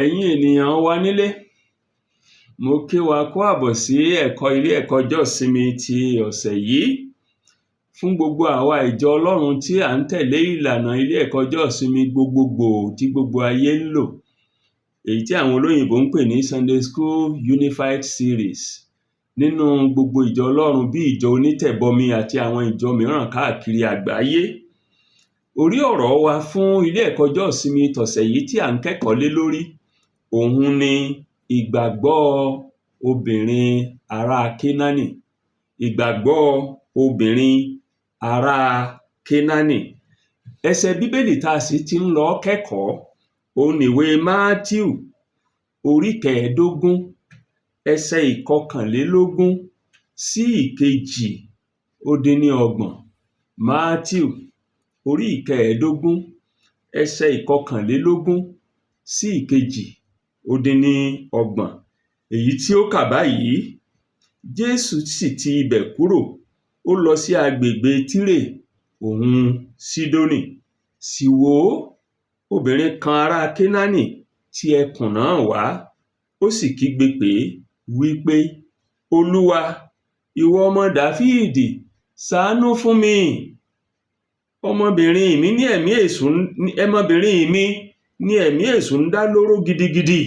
Ẹ̀yin ènìyàn wa nílé, mo kí wa kú àbọ̀ sí ilé ẹ̀kọ́ ọjọ́ ìsinmi ti ọ̀sẹ̀ yìí. Fún gbogbo àwa ìjọ Ọlọ́run tí à ń tẹ̀lé ìlànà ilé ẹ̀kọ́ ọjọ́ ìsinmi gbogbogbò tí gbogbo ayé ń lò, èyí tí àwọn olóyìnbó ń pè ní Sunday School Unified Series, nínú gbogbo ìjọ Ọlọ́run bí ìjọ onítẹ̀bọmi àti àwọn ìjọ mìíràn káàkiri àgbáyé. Orí ọ̀rọ̀ wa fún ilé ẹ̀kọ́ ọjọ́ ìsinmi tọ̀sẹ̀ yìí tí à ń kẹ́kọ̀ọ́ lé lórí, òun ni ìgbàgbọ́ obìnrin ará Kénáánì. Ìgbàgbọ́ obìnrin ará Kénáánì. Ẹsẹ̀ Bíbélì tá a sì ti ń lọ kẹ́kọ̀ọ́, òun nìwé Mátíù orí 15, ẹsẹ̀ 21 sí 32. Mátíù orí 15, ẹsẹ̀ 21 sí 32. Èyí tí ó kà báyìí: Jésù sì ti ibẹ̀ kúrò, ó lọ sí agbègbè Tírè òun Sídónì. Sì wò ó, obìnrin kan ará Kénáánì ti ẹkùn náà wá, ó sì kígbe pè é wípé, Olúwa, ìwọ ọmọ Dáfídì, ṣàánú fún mi. Ọmọbìnrin mi ní ẹ̀mí èṣù ń dá lóró gidigidi.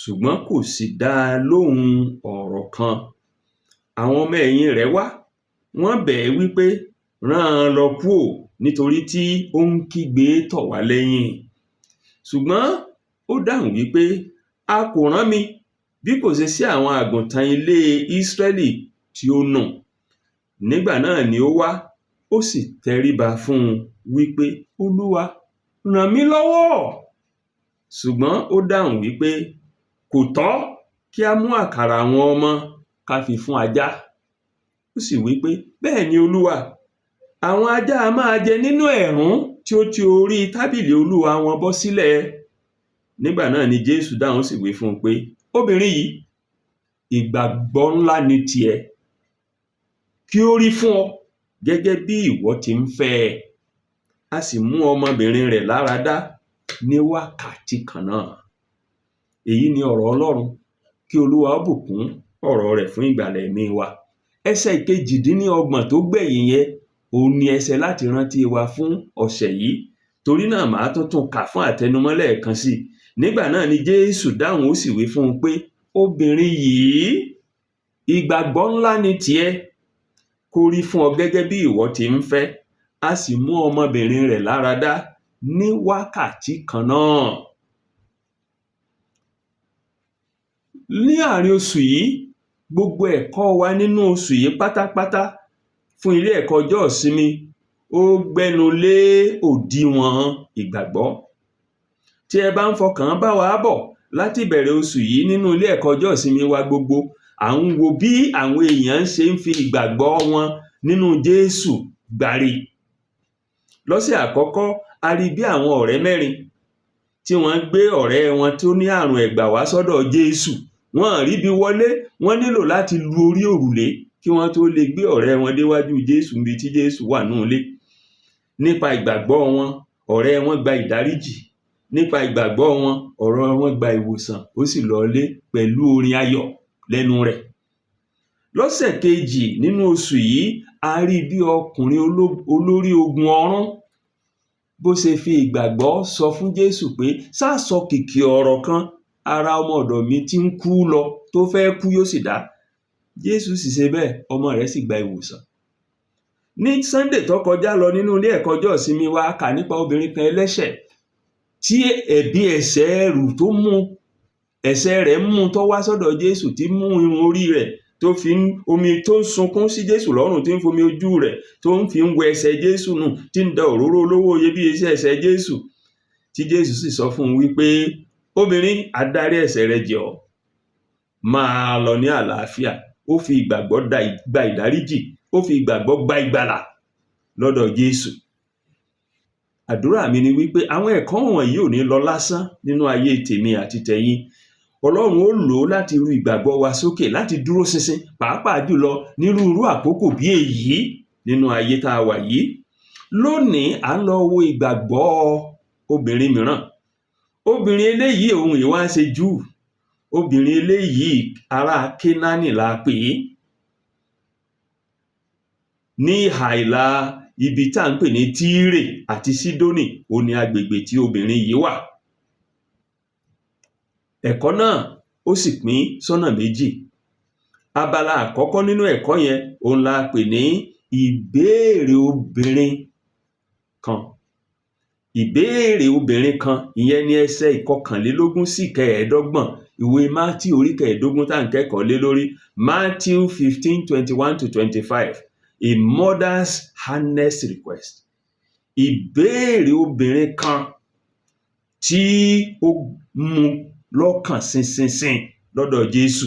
Ṣùgbọ́n kò sì dá a lóhùn ọ̀rọ̀ kan. Àwọn ọmọ ẹ̀yìn rẹ̀ wá, wọ́n bẹ̀ ẹ́ wípé rán an lọ kúò, nítorí tí ó ń kígbe tọ̀ wá lẹ́yìn. Ṣùgbọ́n ó dáhùn wípé, a kò rán mi bí kò ṣe sí àwọn àgùntàn ilé Ísírẹ́lì tí ó nù. Nígbà náà ni ó wá, ó sì tẹríba fún un wípé, Olúwa, ràn mí lọ́wọ́. Ṣùgbọ́n ó dáhùn wípé, kò tọ́ kí a mú àkàrà àwọn ọmọ ká fi fún ajá. Ó sì wípé, bẹ́ẹ̀ ni Olúwa, àwọn ajá a máa jẹ nínú ẹ̀rún tí ó ti orí tábìlì olúwa wọn bọ́ sílẹ̀. Nígbà náà ni Jésù dáhùn sì wí fún un pé, obìnrin yìí, ìgbàgbọ́ ńlá ni tiẹ̀, kí ó rí fún ọ gẹ́gẹ́ bí ìwọ ti ń fẹ́ ẹ. A sì mú ọmọbìnrin rẹ̀ lára dá ní wákàtí kan náà. Èyí ni ọ̀rọ̀ Ọlọ́run. Kí Olúwa bùkún ọ̀rọ̀ rẹ̀ fún ìgbàlà ẹ̀mí wa. Ẹsẹ̀ 28 tó gbẹ̀yìn yẹn, òun ni ẹsẹ̀ láti rántí wa fún ọ̀sẹ̀ yìí. Torí náà màá tún kà fún àtẹnumọ́ lẹ́ẹ̀kan sí. Nígbà náà ni Jésù dáhùn, ó sì wí fún un pé, obìnrin yìí, ìgbàgbọ́ ńlá ni tiẹ̀, kó rí fún ọ gẹ́gẹ́ bí ìwọ ti ń fẹ́. A sì mú ọmọbìnrin rẹ̀ lára dá ní wákàtí kan náà. Ní àárín oṣù yìí, gbogbo ẹ̀kọ́ wa nínú oṣù yìí pátápátá fún ilé ẹ̀kọ́ ọjọ́ ìsinmi, ó gbẹ́nu lé òdiwọ̀n ìgbàgbọ́. Tí ẹ bá ń fọkàn bá wa bọ̀ láti ìbẹ̀rẹ̀ oṣù yìí nínú ilé ẹ̀kọ́ ọjọ́ ìsinmi wa gbogbo, à ń wo bí àwọn èèyàn ṣe ń fi ìgbàgbọ́ wọn nínú Jésù gbárí. Lọ́sẹ̀ àkọ́kọ́, a rí bí àwọn ọ̀rẹ́ 4 tí wọ́n gbé ọ̀rẹ́ wọn tó ní àrùn ẹ̀gbà wá sọ́dọ̀ Jésù. Wọ́n rí bí wọlé, wọ́n nílò láti lu orí òrùlé kí wọ́n tó lè gbé ọ̀rẹ́ wọn déwájú Jésù níbi tí Jésù wà nínú ilé. Nípa ìgbàgbọ́ wọn, ọ̀rẹ́ wọn gba ìdáríjì. Nípa ìgbàgbọ́ wọn, ọ̀rẹ́ wọn gba ìwòsàn, ó sì lọlé pẹ̀lú orin ayọ̀ lẹ́nu rẹ̀. Lọ́sẹ̀ kejì nínú oṣù yìí, a rí bí ọkùnrin olórí ogun ọ̀rún bó ṣe fi ìgbàgbọ́ sọ fún Jésù pé, ṣáà sọ kìkì ọ̀rọ̀ kan, ara ọmọ ọ̀dọ̀ mi tí ń kú lọ, tó fẹ́ kú yóò sì dá. Jésù sì ṣe bẹ́ẹ̀, ọmọ rẹ̀ sì gba ìwòsàn. Ní Sunday tó kọjá lọ nínú ilé ẹ̀kọ́ ọjọ́ ìsinmi wa, kà nípa obìnrin kan ẹlẹ́ṣẹ̀ tí ẹ̀bi ẹ̀ṣẹ̀ rẹ̀ mú tó wá sọ́dọ̀ Jésù, tí mú irun orí rẹ̀ tó fi omi tó ń sunkún sí Jésù lọ́rùn, tí ń fomi ojú rẹ̀ tó ń fi ń wẹ ẹ̀ṣẹ̀ Jésù nù, tí ń da òróró olówó iyebíye sí ẹ̀ṣẹ̀ Jésù. Tí Jésù sì sọ fún un wípé, obìnrin, a dárí ẹ̀ṣẹ̀ rẹ jì ọ́, máa lọ ní àlàáfíà. Ó fi ìgbàgbọ́ gba ìdáríjì, ó fi ìgbàgbọ́ gba ìgbàlà lọ́dọ̀ Jésù. Àdúrà mi ni wípé àwọn ẹ̀kọ́ wọ̀nyí ò ní lọ lásán nínú ayé tèmi àti tẹ̀yin. Ọlọ́run ó lò ó láti ru ìgbàgbọ́ wa sókè, láti dúró ṣinṣin, pàápàá jùlọ nírúurú àkókò bí èyí nínú ayé tá a wà yìí. Lónìí, à ń lọ wo ìgbàgbọ́ obìnrin mìíràn. obìnrin eléyìí òun ìwá ṣe Júù, obìnrin eléyìí ará Kénáánì la pè é, ní ìhà ìlà ibi tá à ń pè ní Tírè àti Sídónì ó ní agbègbè tí obìnrin yìí wà. Ẹ̀kọ́ náà ó sì pín sọ́nà méjì. Abala àkọ́kọ́ nínú ẹ̀kọ́ yẹn òun la pè ní ìbéèrè obìnrin kan. Ìbéèrè obìnrin kan, ìyẹn ní ẹsẹ̀ ìkọkànlélógún sí ìkẹẹ̀ẹ́dọ́gbọ̀n ìwé Mátíù orí kẹẹ̀ẹ́dógún tá à ń kẹ́kọ̀ọ́ lé lórí, Matthew 15:21-25, a mother's earnest request. Ìbéèrè obìnrin kan tí ó mú lọ́kàn ṣinṣinṣin lọ́dọ̀ Jésù.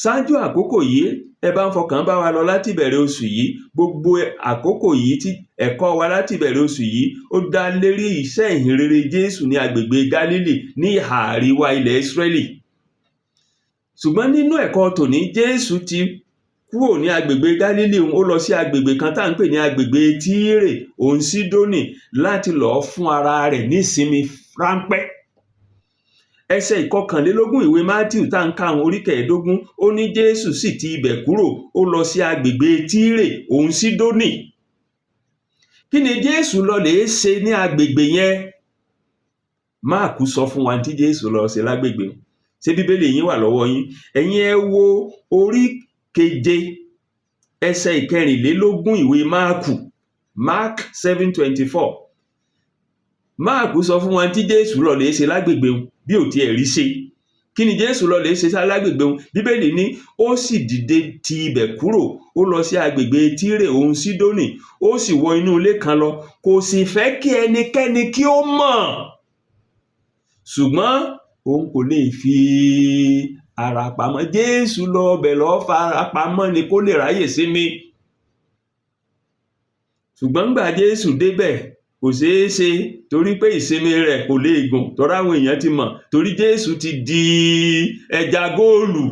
Ṣáájú àkókò yìí, ẹ bá ń fọkàn bá wa lọ láti ìbẹ̀rẹ̀ oṣù yìí, gbogbo àkókò yìí tí ẹ̀kọ́ wa láti ìbẹ̀rẹ̀ oṣù yìí ó dá lérí iṣẹ́ ìhìnrere Jésù ní agbègbè Gálílì ní ìhà àríwá ilẹ̀ Ísírẹ́lì. Ṣùgbọ́n nínú ẹ̀kọ́ tòní, Jésù ti kúrò ní agbègbè Gálílì, ó lọ sí agbègbè kan tá à ń pè ní agbègbè Tírè òun Sídónì láti lọ́ọ́ fún ara rẹ̀ ní ìsinmi ráńpẹ́. Ẹsẹ̀ ìkọkànlélógún ìwé Mátíù tá ń ka àwọn orí kẹẹ̀ẹ́dógún, ó ní Jésù sì ti ibẹ̀ kúrò, ó lọ sí agbègbè Tírè òun Sídónì. Kí ni Jésù lọ lè ṣe ní agbègbè yẹn? Máàkù sọ fún wa tí Jésù lọ ṣe lágbègbè. Ṣé Bíbélì yín wà lọ́wọ́ yín? Ẹ̀yin ẹ wo orí keje ẹsẹ̀ ìkẹrìnlélógún ìwé Máàkù, Mark 7:24. Máàkù sọ fún wa tí Jésù lọ lè ṣe lágbègbè bí ò tiẹ̀ rí ṣe. Kí ni Jésù lọ lè ṣe lágbègbè? Bíbélì ní ó sì dìde ti ibẹ̀ kúrò, ó lọ sí agbègbè Tírè òun Sídónì, ó sì wọ inú ilé kan lọ, kò sì fẹ́ kí ẹnikẹ́ni kí ó mọ̀. Ṣùgbọ́n òun kò lè fi ara pamọ́. Jésù lọ ọbẹ̀ lọ́ọ́ fara pamọ́ ni kó lè ráyè sinmi. Ṣùgbọ́n gbà Jésù débẹ̀ kò ṣeé ṣe, torí pé ìsinmi rẹ̀ kò lè gùn, torí àwọn èèyàn ti mọ̀, torí Jésù ti di ẹja góòlù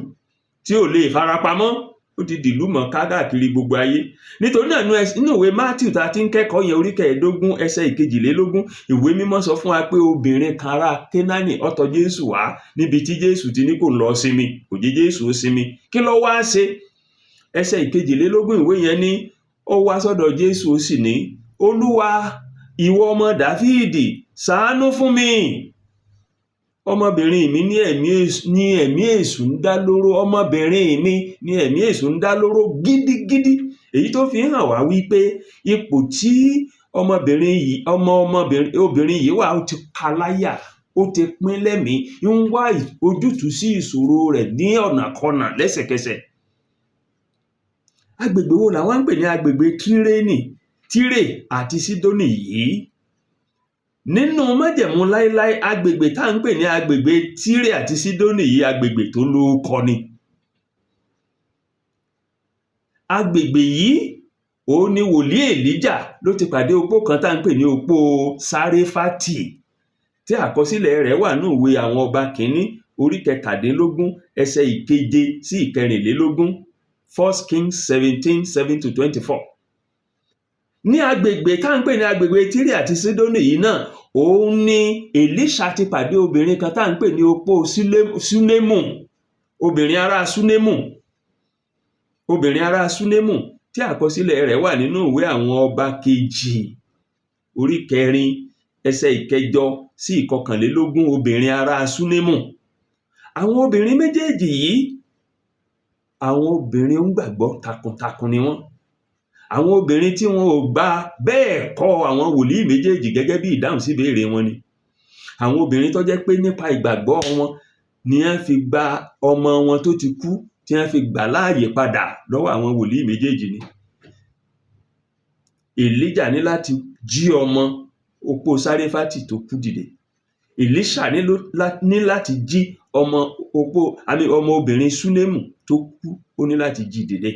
tí ò lè farapamọ́, ó ti dìlú mọ̀ káàkiri gbogbo ayé. Nítorí náà nínú ìwé Mátíù tá a ti ń kẹ́kọ̀ọ́ yẹn orí kẹẹ̀ẹ́dógún ẹsẹ̀ ìkejìlélógún, ìwé mímọ́ sọ fún wa pé obìnrin kan ará Kénáánì ó tọ̀ Jésù wá níbi tí Jésù ti ní kó lọ sinmi, kò jẹ́ Jésù ó sinmi. Kí ló wá ṣe? Ẹsẹ̀ ìkejìlélógún ìwé yẹn ní ó wá sọ́dọ̀ Jésù ó sì ní, Olúwa, ìwọ ọmọ Dáfídì, ṣàánú fún mi. Ọmọbìnrin mi ní ẹ̀mí èṣù ń dá lóró. Ọmọbìnrin mi ní ẹ̀mí èṣù ń dá lóró gidigidi. Èyí tó fi hàn wá wípé ipò tí obìnrin yìí wà, ó ti kaláyà, ó ti pín lẹ́mìí, ń wá ojútùú sí ìṣòro rẹ̀ ní ọ̀nàkọnà lẹ́sẹ̀kẹsẹ̀. Agbègbè wo làwọn ń pè ní agbègbè Tírè àti Sídónì yìí? Nínú májẹ̀mú láíláí, agbègbè tá à ń pè ní agbègbè Tírè àti Sídónì yìí agbègbè tó lórúkọ ni. Agbègbè yìí òun ni wòlíì Èlíjà ló ti pàdé opó kan tá à ń pè ní opó Sáréfátì, tí àkọsílẹ̀ rẹ̀ wà ní ìwé àwọn ọba kìíní orí kẹtàdínlógún ẹsẹ̀ ìkeje sí ìkẹrìnlélógún, 1 Kings 17:7-24. Ní agbègbè tá à ń pè ní agbègbè Tírè àti Sídónì yìí náà, òun ni Èlíṣà ti pàdé obìnrin kan tá à ń pè ní opó Súnémù, obìnrin ará Súnémù tí àkọsílẹ̀ rẹ̀ wà nínú ìwé àwọn ọba kejì orí kẹrin ẹsẹ̀ ìkẹjọ sí ìkọkànlélógún, obìnrin ará Súnémù. Àwọn obìnrin méjèèjì yìí, àwọn obìnrin onígbàgbọ́ takuntakun ni wọ́n. Àwọn obìnrin tí wọn ò gbà bẹ́ẹ̀ kọ́ àwọn wòlíì méjèèjì gẹ́gẹ́ bí ìdáhùn sí ìbéèrè wọn ni. Àwọn obìnrin tó jẹ́ pé nípa ìgbàgbọ́ wọn ni wọ́n fi gba ọmọ wọn tó ti kú, tí wọ́n fi gbà láàyè padà lọ́wọ́ àwọn wòlíì méjèèjì ni. Èlíjà ní láti jí ọmọ opó Sáréfátì tó kú dìde. Èlíṣà ní láti jí ọmọ obìnrin Súnémù tó kú, ó ní láti jí dìde.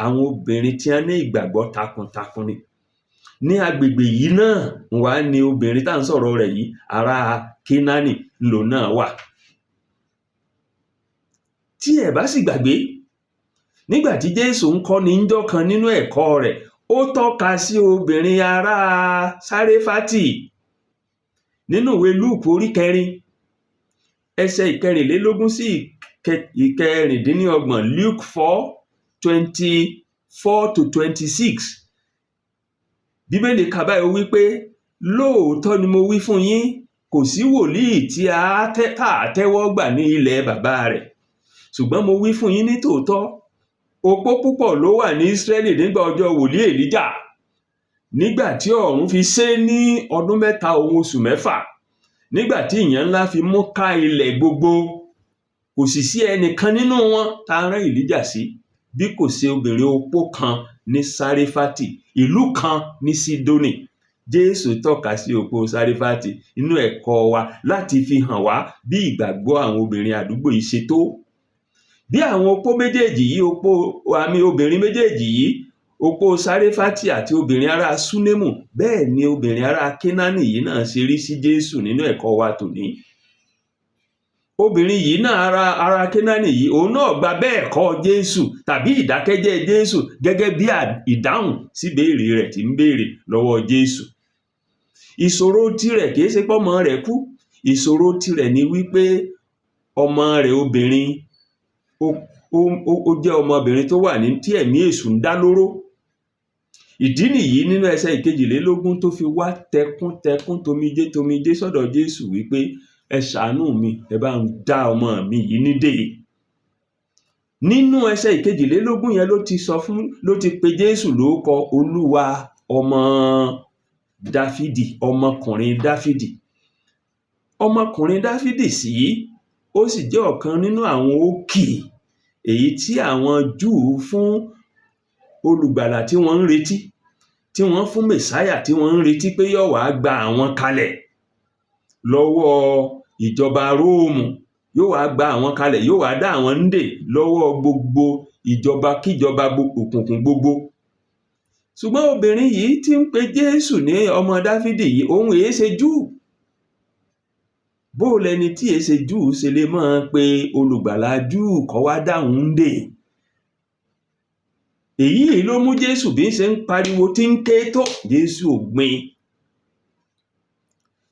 Àwọn obìnrin tí wọ́n ní ìgbàgbọ́ takuntakun ni. Ní agbègbè yìí náà wà ní obìnrin tá à ń sọ̀rọ̀ rẹ̀ yìí, ará Kénáánì lò náà wà. Tí ẹ bá sì gbàgbé, nígbà tí Jésù ń kọ́ni ńjọ́ kan nínú ẹ̀kọ́ rẹ̀, ó tọ́ka sí obìnrin ará Sáréfátì. nínú ìwé Lúùkù orí 4 ẹsẹ̀ 24 sí 26, Luke 4:24-26. Bíbélì kà báyìí wípé lóòótọ́ ni mo wí fún yín, kò sí wòlíì tí a tẹ́wọ́ gbà ní ilẹ̀ bàbá rẹ̀. Ṣùgbọ́n mo wí fún yín ní tòótọ́, opó púpọ̀ ló wà ní Ísírẹ́lì nígbà ọjọ́ wòlíì Èlíjà, nígbà tí ọ̀run fi sé ní ọdún 3 òun oṣù 6, nígbà tí ìyàn ńlá fi mú ká ilẹ̀ gbogbo. Kò sì sí ẹnìkan nínú wọn tá rán Èlíjà sí, bí kò ṣe obìnrin opó kan ní Sáréfátì, ìlú kan ní Sídónì. Jésù tọ́ka sí opó Sáréfátì nínú ẹ̀kọ́ wa láti fi hàn wá bí ìgbàgbọ́ àwọn obìnrin àdúgbò yìí ṣe tó. Bí àwọn opó méjèèjì yìí, obìnrin méjèèjì yìí, opó Sáréfátì àti obìnrin ará Súnémù, bẹ́ẹ̀ ni obìnrin ará Kénáánì yìí náà ṣe rí sí Jésù nínú ẹ̀kọ́ wa tòní. Obìnrin yìí náà ará Kénáánì yìí, òun náà gba bẹ́ẹ̀ kọ́ Jésù tàbí ìdákẹ́jẹ́ Jésù gẹ́gẹ́ bí ìdáhùn sí béèrè rẹ̀ tí ń béèrè lọ́wọ́ Jésù. Ìṣòro tirẹ̀ kìí ṣe pọ́mọ rẹ̀ kú, ìṣòro tirẹ̀ ni wípé ọmọ rẹ̀ obìnrin ó jẹ́ ọmọbìnrin tó wà ní tí ẹ̀mí èṣù ń dá lóró. Ìdí nìyí nínú ẹsẹ̀ 22 tó fi wá tẹkúntẹkún tomijé sọ́dọ̀ Jésù wípé ẹ ṣàánú mi, ẹ bá ń dá ọmọ mi yìí nídè. Nínú ẹsẹ̀ 22 yẹn ló ti pe Jésù lórúkọ Olúwa, ọmọ Dáfídì, ọmọkùnrin Dáfídì. Ọmọkùnrin Dáfídì sí, ó sì jẹ́ ọ̀kan nínú àwọn òkì èyí tí àwọn Júù fún olùgbàlà tí wọ́n ń retí, tí wọ́n fún Mèsáyà tí wọ́n ń retí pé yóò wá gba àwọn kalẹ̀ lọ́wọ́ ìjọba Róòmù, yóò wá gba àwọn kalẹ̀, yóò wá dá àwọn nídè lọ́wọ́ gbogbo ìjọba kíjọba òkùnkùn gbogbo. Ṣùgbọ́n obìnrin yìí tí ń pe Jésù ní ọmọ Dáfídì yìí, òun èé ṣe Júù. Bó lẹni tí èé ṣe Júù ṣe lè máa pe olùgbàlà Júù kó wá dáhùn nídè? Èyí ló mú Jésù bí ń ṣe ń pariwo tí ń ké tó, Jésù ò gbìn.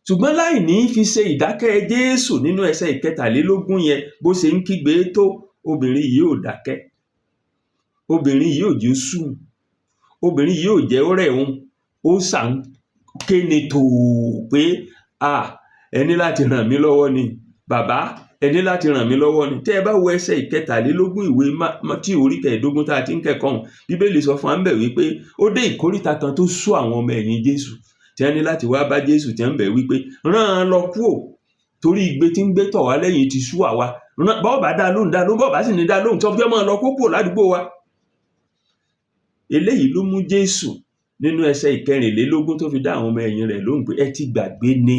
Ṣùgbọ́n láì ní fi ṣe ìdákẹ́ Jésù nínú ẹsẹ̀ 23 yẹn, bó ṣe ń kígbe tó, obìnrin yìí ò dákẹ́. Obìnrin yìí ò jẹ́ sùn. Obìnrin yìí ò jẹ́ ó rẹ̀ òun. Ó sàn kéne tòó pé ẹ ní láti ràn mí lọ́wọ́ ni. Bàbá, ẹ ní láti ràn mí lọ́wọ́ ni. Tẹ́ ẹ bá wo ẹsẹ̀ 23 ìwé Mátíù orí 15 tá a ti ń kẹ́kọ̀ọ́, Bíbélì sọ fún wa ńbẹ̀ wípé ó dé ìkóríta kan tó sú àwọn ọmọ ẹ̀yìn Jésù, tí wọ́n ní láti wá bá Jésù, tí wọ́n bẹ̀ wípé rán an lọ kúò, torí igbe tí ń gbé tọ̀ wá lẹ́yìn ti sú àwa. Bọ́ọ̀bá dá lóhùn, bọ́ọ̀bá sì ní dá lóhùn, tí wọ́n fi máa lọ kúò ládùúgbò wa. Eléyìí ló mú Jésù nínú ẹsẹ̀ 24 tó fi dá àwọn ọmọ ẹ̀yìn rẹ̀ lóhùn pé ẹ ti gbàgbé ni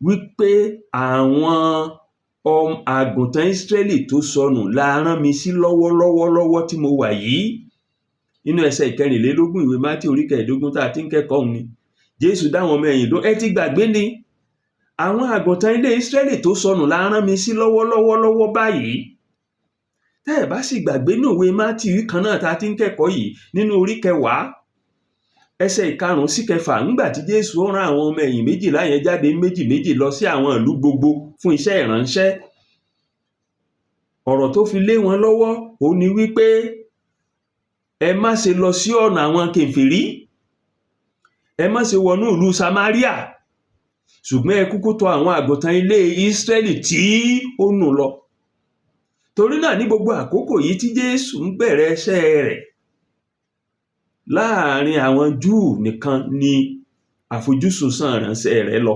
wípé àwọn àgùntàn Ísírẹ́lì tó sọnù la rán mi sí lọ́wọ́ tí mo wà yìí. Nínú ẹsẹ̀ 24 ìwé Mátíù orí 15 tá a ti ń kẹ́kọ̀ọ́ ni Jésù dá àwọn ọmọ ẹ̀yìn lóhùn, ẹ ti gbàgbé ni àwọn àgùntàn ilé Ísírẹ́lì tó sọnù la rán mi sí lọ́wọ́ báyìí. Tẹ́ ẹ bá sì gbàgbé ní ìwé Mátíù kan náà tá a ti ń kẹ́kọ̀ọ́ yìí, nínú orí 10 ẹsẹ̀ 5 sí 6, ńgbà tí Jésù rán àwọn ọmọ ẹ̀yìn 12 yẹn jáde méjì lọ sí àwọn ìlú gbogbo fún iṣẹ́ ìránṣẹ́. Ọ̀rọ̀ tó fi lé wọn lọ́wọ́ ó ní wípé ẹ má ṣe lọ sí ọ̀nà àwọn kèfèrí, ẹ má ṣe wọnú ìlú Samaria, ṣùgbọ́n ẹ kúkú tọ̀ àwọn àgùntàn ilé Ísírẹ́lì tí ó nù lọ. Torí náà ní gbogbo àkókò yìí tí Jésù ń bẹ̀rẹ̀ iṣẹ́ rẹ̀, láàrin àwọn Júù nìkan ni àfojúsùn sàn ránṣẹ́ rẹ̀ lọ.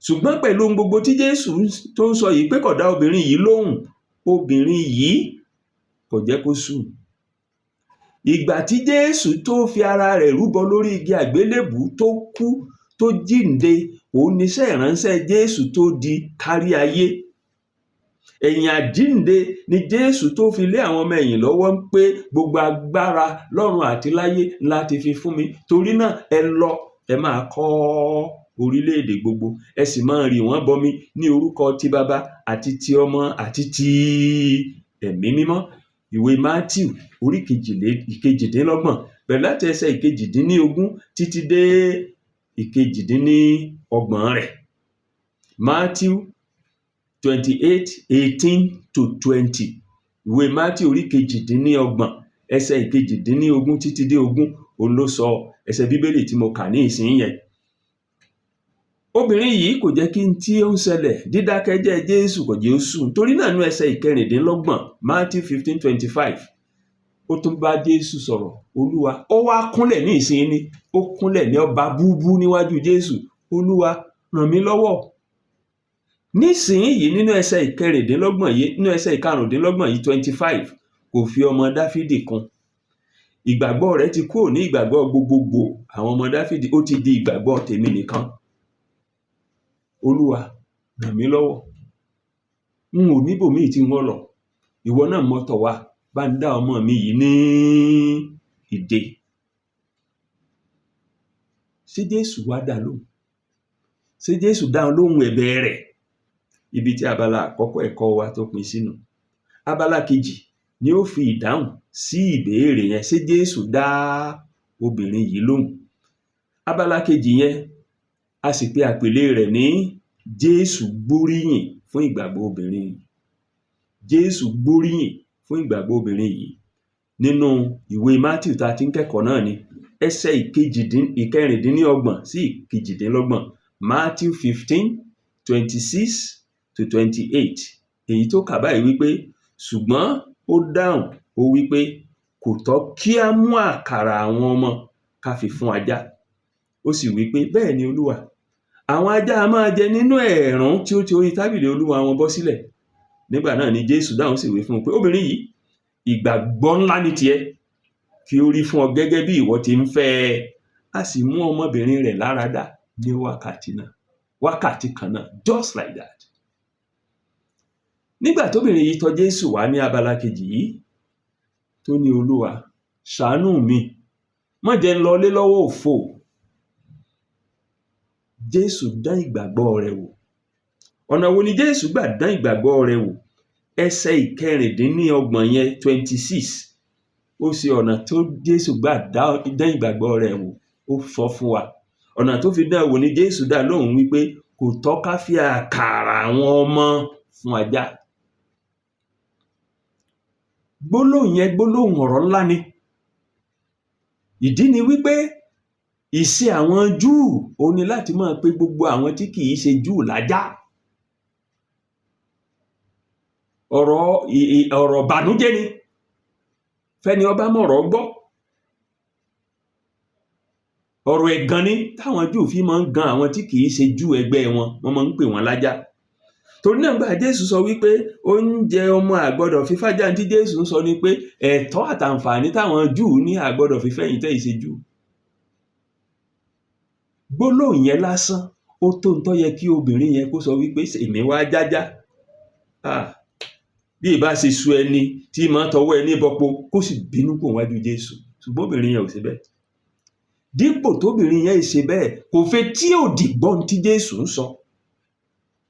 Ṣùgbọ́n pẹ̀lú gbogbo tí Jésù tó ń sọ yìí pé kò dá obìnrin yìí lóhùn, obìnrin yìí kò jẹ́ kó sùn. Ìgbà tí Jésù tó fi ara rẹ̀ rúbọ lórí igi àgbélébùú, tó kú, tó jíǹde, òun níṣẹ́ ìránṣẹ́ Jésù tó di kárí ayé. Ẹ̀yìn àjíǹde ni Jésù tó fi lé àwọn ọmọ ẹ̀yìn lọ́wọ́ pé gbogbo agbára lọ́run àti láyé láti fi fún mi. Torí náà ẹ lọ, ẹ máa kọ́ orílẹ̀-èdè gbogbo, ẹ sì máa rì wọ́n bọmi ní orúkọ ti Baba àti ti Ọmọ àti ti Ẹ̀mí Mímọ́. Ìwé Mátíù orí 28 bẹ̀rẹ̀ láti ẹsẹ̀ 18 títí dé ìkejìdínlọ́gbọ̀n rẹ̀. Matthew 28:18-20. Ìwé Matthew orí kejìdínlọ́gbọ̀n ẹsẹ̀ ìkejìdínlógún títí dé ogún, òun ló sọ ẹsẹ̀ bíbélì tí mo kà ní ìsìn yẹn. Obìnrin yìí kò jẹ́ kí n tí ó ń ṣẹlẹ̀ dídákẹ́jẹ́ Jésù kò jẹ́ ó sùn. Torí náà ní ẹsẹ̀ ìkẹrìndínlọ́gbọ̀n Matthew 15:25, ó tún bá Jésù sọ̀rọ̀. Olúwa, ó wá kúnlẹ̀ ní ìsìn ní, ó kúnlẹ̀ ní ọba búbú níwájú Jésù. Olúwa, ràn mí lọ́wọ́. Nísìnyí nínú ẹsẹ̀ ìkẹrìndínlọ́gbọ̀n yìí, nínú ẹsẹ̀ ìkarùndínlọ́gbọ̀n yìí 25, kò fi ọmọ Dáfídì kún. Ìgbàgbọ́ rẹ̀ ti kúrò ní ìgbàgbọ́ gbogbogbò àwọn ọmọ Dáfídì, ó ti di ìgbàgbọ́ tèmi nìkan. Olúwa, ràn mí lọ́wọ́. N ò níbòmíì tí wọ́n lọ. Ìwọ náà mọ́tọ̀ wá, bá ń dá ọmọ mi yìí ní ìdè. Ṣé Jésù wá dá lóhùn? Ṣé Jésù dá lóhùn ẹ̀bẹ̀ rẹ̀? Ibi tí abala àkọ́kọ́ ẹ̀kọ́ wa tó pin sínú. Abala kejì ni ó fi ìdáhùn sí ìbéèrè yẹn. Ṣé Jésù dá obìnrin yìí lóhùn? Abala kejì yẹn a sì pe àpèlé rẹ̀ ní Jésù gbóríyìn fún ìgbàgbọ́ obìnrin yìí. Jésù gbóríyìn fún ìgbàgbọ́ obìnrin yìí. Nínú ìwé Matthew tá a ti ń kẹ́kọ̀ọ́ náà ni ẹsẹ̀ ìkẹrìndínlọ́gbọ̀n sí ìkejìdínlọ́gbọ̀n. Matthew 15:26-28. Èyí tó kà báyìí wípé, ṣùgbọ́n ó dáhùn, ó wípé, kò tọ́ kí a mú àkàrà àwọn ọmọ ká fi fún ajá. Ó sì wípé, bẹ́ẹ̀ ni Olúwa, àwọn ajá a máa jẹ nínú ẹ̀rún tí ó ti orí tábìlì olúwa wọn bọ́ sílẹ̀. Nígbà náà ni Jésù dáhùn sì wí fún un pé, obìnrin yìí, ìgbàgbọ́ ńlá ni tiẹ̀, kí ó rí fún ọ gẹ́gẹ́ bí ìwọ ti ń fẹ́. A sì mú ọmọbìnrin rẹ̀ lára dá ní wákàtí kan náà, just like that. Nígbà tóbìnrin yìí tọ̀ Jésù wá ní abala kejì yìí, tó ní, Olúwa, ṣàánú mi, má jẹ́ n lọlé lọ́wọ́ òfo. Jésù dán ìgbàgbọ́ rẹ̀ wò. Ọ̀nà wo ni Jésù gbà dán ìgbàgbọ́ rẹ̀ wò? Ẹsẹ̀ ìkẹrìndínlọ́gbọ̀n yẹn 26. Ó ṣe ọ̀nà tó Jésù gbà dán ìgbàgbọ́ rẹ̀ wò. Ó sọ fún wa. Ọ̀nà tó fi dán wò ni Jésù dá lóhùn wípé kò tọ́ ká fi àkàrà àwọn ọmọ fún ajá. Gbólóhùn yẹn gbólóhùn ọ̀rọ̀ ńlá ni. Ìdí ni wípé ìṣe àwọn Júù ó ní láti máa pe gbogbo àwọn tí kìí ṣe Júù lájá. Ọ̀rọ̀ bànújẹ́ ni fẹ́ni ọba mọ̀rọ̀ gbọ́. Ọ̀rọ̀ ẹ̀gàn ni táwọn Júù fi máa ń gan àwọn tí kìí ṣe Júù ẹgbẹ́ wọn, wọ́n máa ń pè wọ́n lájá. Torí náà gbà Jésù sọ wípé oúnjẹ ọmọ àgbọ́dọ̀ fi fájá, tí Jésù ń sọ ni pé ẹ̀tọ́ àtàǹfààní táwọn Júù ní àgbọ́dọ̀ fi fẹ́yìn tẹ́ ìṣe Júù. Gbólóhùn yẹn lásán ó tó ń tó yẹ kí obìnrin yẹn kó sọ wípé èmi wá jájá. Bí ìbá ṣe sú ẹni tí máa tọwọ́ ẹni bọpo kó sì bínú kò wájú Jésù. Ṣùgbọ́n obìnrin yẹn ò ṣe bẹ́ẹ̀. Dípò tóbìnrin yẹn ṣe bẹ́ẹ̀, kò fẹ́ tí òdì gbọ́n tí Jésù ń sọ.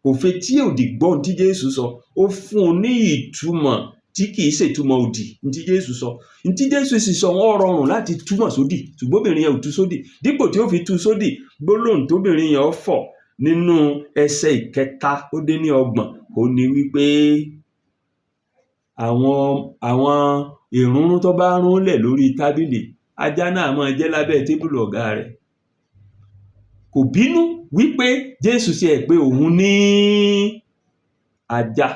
Kò fẹ́ tí òdì gbọ́n tí Jésù sọ. Ó fún un ní ìtumọ̀ tí kìí ṣe ìtumọ̀ òdì tí Jésù sọ. Tí Jésù sì sọ wọ́n rọrùn láti túmọ̀ sódì, ṣùgbọ́n obìnrin yẹn ò tú sódì. Dípò tí ó fi tú sódì, gbólóhùn tóbìnrin yẹn fọ̀ nínú ẹsẹ̀ ìkẹtàdínlọ́gbọ̀n ó ní wípé àwọn ìrúnrún tó bá rún lẹ̀ lórí tábìlì, ajá náà máa jẹ́ lábẹ́ tébùlù ọ̀gá rẹ̀. Kò bínú wípé Jésù ṣe ẹ̀ pé òun ní ajá.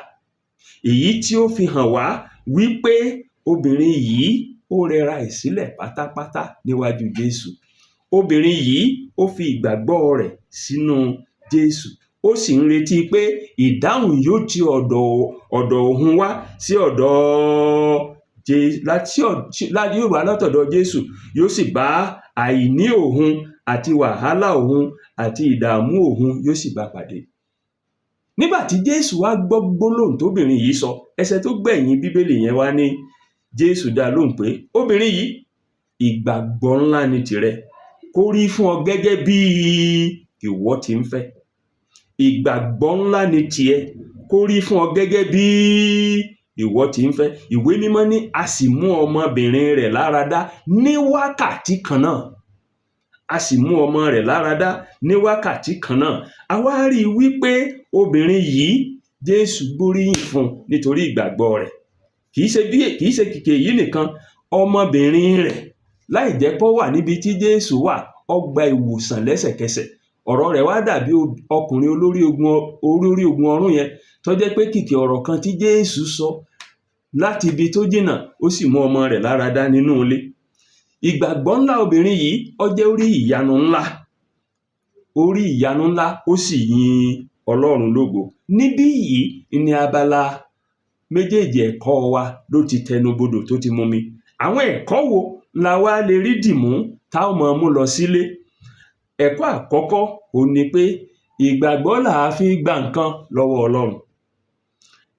Èyí tí ó fi hàn wá wípé obìnrin yìí ó rẹra ẹ̀ sílẹ̀ pátápátá níwájú Jésù. Obìnrin yìí ó fi ìgbàgbọ́ rẹ̀ sínú Jésù. Ó sì ń retí pé ìdáhùn yóò ti ọ̀dọ̀ òun wá sí ọ̀dọ̀ yóò wá látọ̀dọ̀ Jésù, yóò sì bá àìní òun àti wàhálà òun àti ìdààmú òun yóò sì bá pàdé. Nígbà tí Jésù wá gbọ́ gbólóhùn tóbìnrin yìí sọ, ẹsẹ̀ tó gbẹ̀yìn Bíbélì yẹn wá ní Jésù dá lóhùn pé, obìnrin yìí, ìgbàgbọ́ ńlá ni tìrẹ, kó rí fún ọ gẹ́gẹ́ bí ìwọ ti ń fẹ́. Ìgbàgbọ́ ńlá ni tiẹ̀, kó rí fún ọ gẹ́gẹ́ bí ìwọ ti ń fẹ́. Ìwé mímọ́ ní a sì mú ọmọbìnrin rẹ̀ lára dá ní wákàtí kan náà. a sì mú ọmọ rẹ̀ lára dá ní wákàtí kan náà. A wá rí i wípé obìnrin yìí Jésù gbóríyìn fún nítorí ìgbàgbọ́ rẹ̀. Kì í ṣe kìkì èyí nìkan, ọmọbìnrin rẹ̀ láì jẹ́ pé ó wà níbi tí Jésù wà, ó gba ìwòsàn lẹ́sẹ̀kẹsẹ̀. Ọ̀rọ̀ rẹ̀ wá dàbí ọkùnrin olórí ogun ọ̀rún yẹn tó jẹ́ pé kìkì ọ̀rọ̀ kan tí Jésù sọ láti ibi tó jìnnà ó sì mú ọmọ rẹ̀ lára dá nínú ilé. Ìgbàgbọ́ ńlá obìnrin yìí ó jẹ́ orí ìyanu ńlá, ó sì yin Ọlọ́run lógo. Níbí yìí ni abala méjèèjì ẹ̀kọ́ wa ló ti tẹnubodò tó ti mumi. Àwọn ẹ̀kọ́ wo la wá lè rí dìmú tá ó máa mú lọ sílé? Ẹ̀kọ́ àkọ́kọ́ ò ní pé ìgbàgbọ́ là á fi gba nǹkan lọ́wọ́ Ọlọ́run.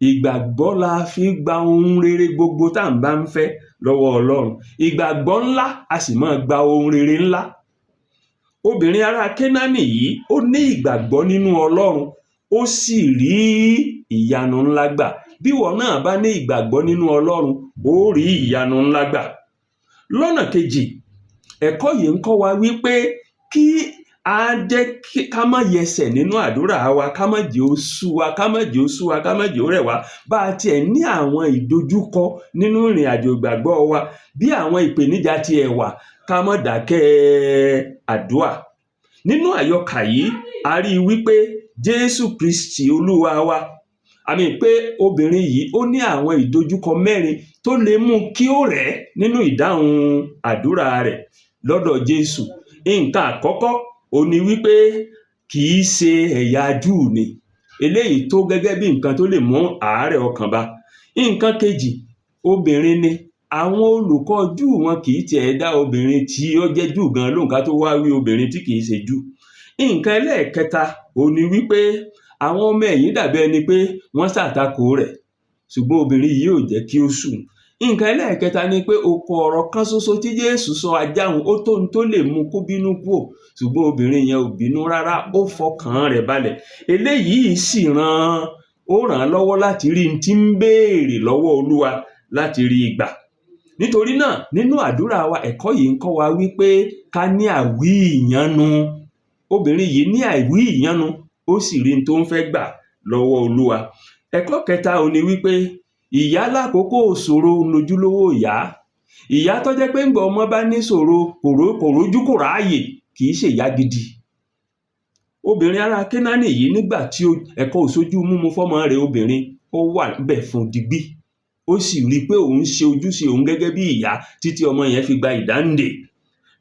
Ìgbàgbọ́ là á fi gba ohun rere gbogbo tá à ń bá ń fẹ́ lọ́wọ́ Ọlọ́run. Ìgbàgbọ́ ńlá a sì máa gba ohun rere ńlá. Obìnrin ará Kénáánì yìí ó ní ìgbàgbọ́ nínú Ọlọ́run, ó sì rí ìyanu ńlá gbà. Bí ìwọ náà bá ní ìgbàgbọ́ nínú Ọlọ́run, ó rí ìyanu ńlá gbà. Lọ́nà kejì, ẹ̀kọ́ yìí ń kọ́ wa wípé kí a jẹ́ ká má yẹsẹ̀ nínú àdúrà wa, ká má jẹ́ ó sú wa, ká má jẹ́ ó rẹ̀ wá. Bá a tiẹ̀ ní àwọn ìdojúkọ nínú ìrìn àjò ìgbàgbọ́ wa, bí àwọn ìpèníjà tiẹ̀ wà, ká má dákẹ́ àdúrà. Nínú àyọkà yìí, a rí i wípé Jésù Kristi Olúwa wa, pé obìnrin yìí ó ní àwọn ìdojúkọ 4 tó lè mú kí ó rẹ̀ nínú ìdáhùn àdúrà rẹ̀ lọ́dọ̀ Jésù. Nǹkan àkọ́kọ́ ó ní wípé kì í ṣe ẹ̀yà Júù ni, eléyìí tó gẹ́gẹ́ bí nǹkan tó lè mú àárẹ̀ ọkàn bá. Nǹkan kejì, obìnrin ni. Àwọn olùkọ́ Júù wọn kì í tiẹ̀ dá obìnrin tí ó jẹ́ Júù gan lóhùn ká tó wá wí obìnrin tí kì í ṣe Júù. Nǹkan ẹlẹ́ẹ̀kẹta ó ní wípé àwọn ọmọ ẹ̀yìn dàbí ẹni pé wọ́n ṣàtakò rẹ̀, ṣùgbọ́n obìnrin yìí ò jẹ́ kí ó sùn. Nǹkan ẹlẹ́ẹ̀kẹta ni pé oko ọ̀rọ̀ kan ṣoṣo tí Jésù sọ ajáhùn ó tó ń tó lè mú kó bínú kúò, ṣùgbọ́n obìnrin yẹn ò bínú rárá, ó fọkàn rẹ̀ balẹ̀. Eléyìí sì ràn án lọ́wọ́ láti rí n tí ń béèrè lọ́wọ́ Olúwa láti rí ìgbà. Nítorí náà, nínú àdúrà wa, ẹ̀kọ́ yìí ń kọ́ wa wípé ká ní àwí ìyanu. Obìnrin yìí ní àwí ìyanu, ó sì rí n tó ń fẹ́ gbà lọ́wọ́ Olúwa. Ẹ̀kọ́ kẹta ò ní wípé ìyá lákòókò ìṣòro lójúlówó ìyá tó jẹ́ pé ńgbà ọmọ bá ní ìṣòro kò rójú kò ráàyè, kì í ṣe ìyá gidi. Obìnrin ará Kénáánì yìí, nígbà tí ẹ̀kọ́ òṣojú múmu fọ́mọ rẹ̀ obìnrin, ó wà níbẹ̀ fún digbí. Ó sì rí i pé òun ṣe ojúṣe òun gẹ́gẹ́ bí ìyá títí ọmọ yẹn fi gba ìdáǹdè.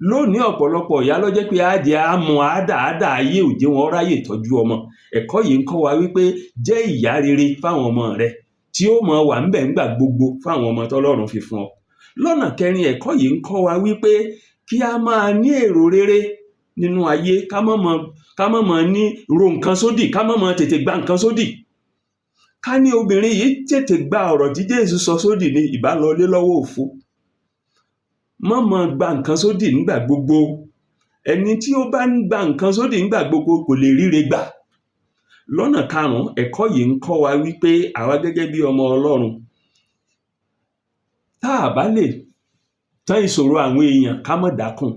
Lónìí ọ̀pọ̀lọpọ̀ ìyá ló jẹ́ pé àjẹ́ àmọ́ àádà ayé òjé wọn ráyè tọ́jú ọmọ. Ẹ̀kọ́ yìí ń kọ́ wa wípé jẹ́ ìyá rere fáwọn ọmọ rẹ̀ tí ó máa wà ńbẹ̀ ńgbà gbogbo fáwọn ọmọ tọ́lọ́run fi fún ọ. Lọ́nà kẹrin, ẹ̀kọ́ yìí ń kọ́ wa wípé kí a máa ní èrò rere nínú ayé, ká má máa ní ro nǹkan sódì, ká má máa tètè gba nǹkan sódì. Ká ní obìnrin yìí tètè gba ọ̀rọ̀ tí Jésù sọ sódì ní ìbá lọlé lọ́wọ́ òfo. Má máa gba nǹkan sódì nígbà gbogbo. Ẹni tí ó bá ń gba nǹkan sódì nígbà gbogbo kò lè ríre gbà. Lọ́nà karùn-ún, ẹ̀kọ́ yìí ń kọ́ wa wípé àwa gẹ́gẹ́ bí ọmọ Ọlọ́run, tá a bá lè tán ìṣòro àwọn èèyàn, ká má dákùn.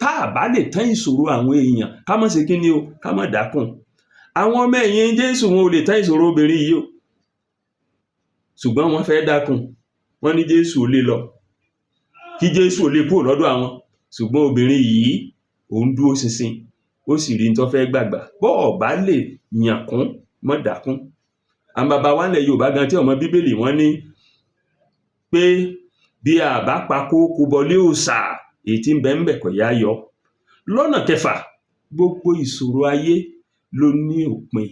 Tá a bá lè tán ìṣòro àwọn èèyàn, ká má ṣe kí ni o, ká má dákùn. Àwọn ọmọ ẹ̀yìn Jésù wọn ò lè tán ìṣòro obìnrin yìí o, ṣùgbọ́n wọ́n fẹ́ dákùn. Wọ́n ní Jésù ò lè lọ, kí Jésù ò lè kúrò lọ́dọ̀ àwọn, ṣùgbọ́n obìnrin yìí òun dúró ṣinṣin, ó sì rí n tó fẹ́ gbàgbà. Bọ́ ọ̀ bá lè yàn kún, má dákùn. Àwọn bàbá wa nílẹ̀ Yorùbá gan tí ọmọ Bíbélì wọ́n ní pé bí a bá pa kókó bọlé òòṣà, èyí tí ń bẹ ńbẹ̀ kò yá yọ. Lọ́nà kẹfà, gbogbo ìṣòro ayé ló ní òpin.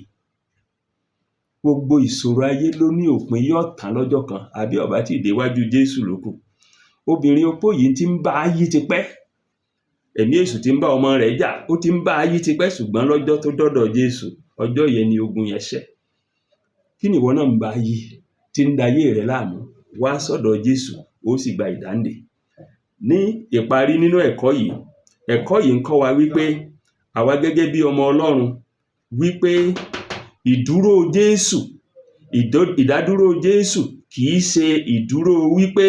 Gbogbo ìṣòro ayé ló ní òpin, yóò tán lọ́jọ́ kan, àbí ó bá tí déwájú Jésù lókù. Obìnrin opó yìí ti ń bá ayé tipẹ́. Ẹ̀mí èṣù ti ń bá ọmọ rẹ̀ jà, ó ti ń bá ayé tipẹ́, ṣùgbọ́n lọ́jọ́ tó dọ́dọ̀ Jésù, ọjọ́ yẹn ni ogun yẹn ṣẹ́. Kí ni ìwọ náà ń bá ayé tí ń da ayé rẹ̀ láàmú? Wá sọ́dọ̀ Jésù, ó sì gba ìdáǹdè. Ní ìparí, nínú ẹ̀kọ́ yìí ń kọ́ wa wípé àwa gẹ́gẹ́ bí ọmọ Ọlọ́run, wípé ìdúró Jésù, ìdádúró Jésù kì í ṣe ìdúró wípé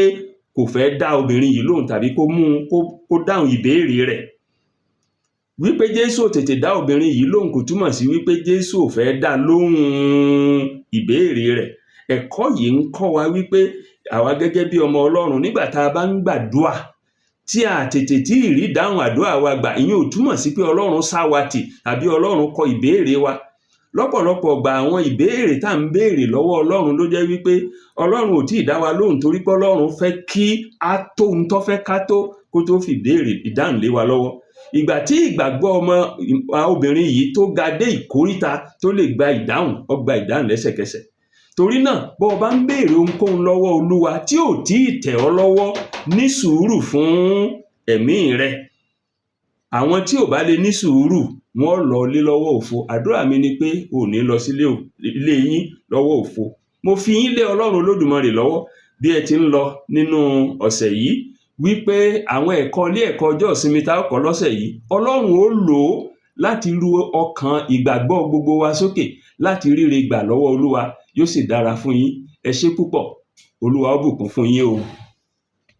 kò fẹ́ dá obìnrin yìí lóhùn tàbí kó dáhùn ìbéèrè rẹ̀. wípé Jésù ò tètè dá obìnrin yìí lóhùn kò túmọ̀ sí wípé Jésù ò fẹ́ dá lóhùn ìbéèrè rẹ̀. Ẹ̀kọ́ yìí ń kọ́ wa wípé àwa gẹ́gẹ́ bí ọmọ Ọlọ́run nígbà tá a bá ń gbàdúà tí a tètè tí ì rí dáhùn àdúrà wa gbà, ìyẹn ò túmọ̀ sí pé Ọlọ́run sá wa tì àbí Ọlọ́run kọ ìbéèrè wa. Lọ́pọ̀lọpọ̀ ọgbà àwọn ìbéèrè tá à ń béèrè lọ́wọ́ Ọlọ́run ló jẹ́ wípé Ọlọ́run ò tí ì dá wa lóhùn torí pé Ọlọ́run fẹ́ kí a tó ohun tó fẹ́ ká tó kó tó fi béèrè ìdáhùn lé wa lọ́wọ́. Ìgbà tí ìgbàgbọ́ obìnrin yìí tó ga dé ìkóríta tó lè gba ìdáhùn, ó gba ìdáhùn lẹ́sẹ̀kẹsẹ̀. Torí náà bó o bá ń béèrè ohunkóhun lọ́wọ́ Olúwa tí ò tí ì tẹ̀ ọ́ lọ́wọ́, ní sùúrù fún ẹ̀mí rẹ. Àwọn tí ò bá lè ní sùúrù wọ́n lọ lé lọ́wọ́ òfo. Àdúrà mi ni pé ò ní lọ sílé ilé yín lọ́wọ́ òfo. Mo fi yín lé Ọlọ́run Olódùmarè lọ́wọ́ bí ẹ ti ń lọ nínú ọ̀sẹ̀ yìí, wípé àwọn ẹ̀kọ́ ilé ẹ̀kọ́ ọjọ́ ìsinmi tá a kọ́ lọ́sẹ̀ yìí, Ọlọ́run ó lò ó láti ru ọkàn ìgbàgbọ́ gbogbo wa sókè láti ríre gbà lọ́wọ́ Olúwa. Yóò sì dára fún yín. Ẹ ṣé púpọ̀. Olúwa ó bùkún fún yín o.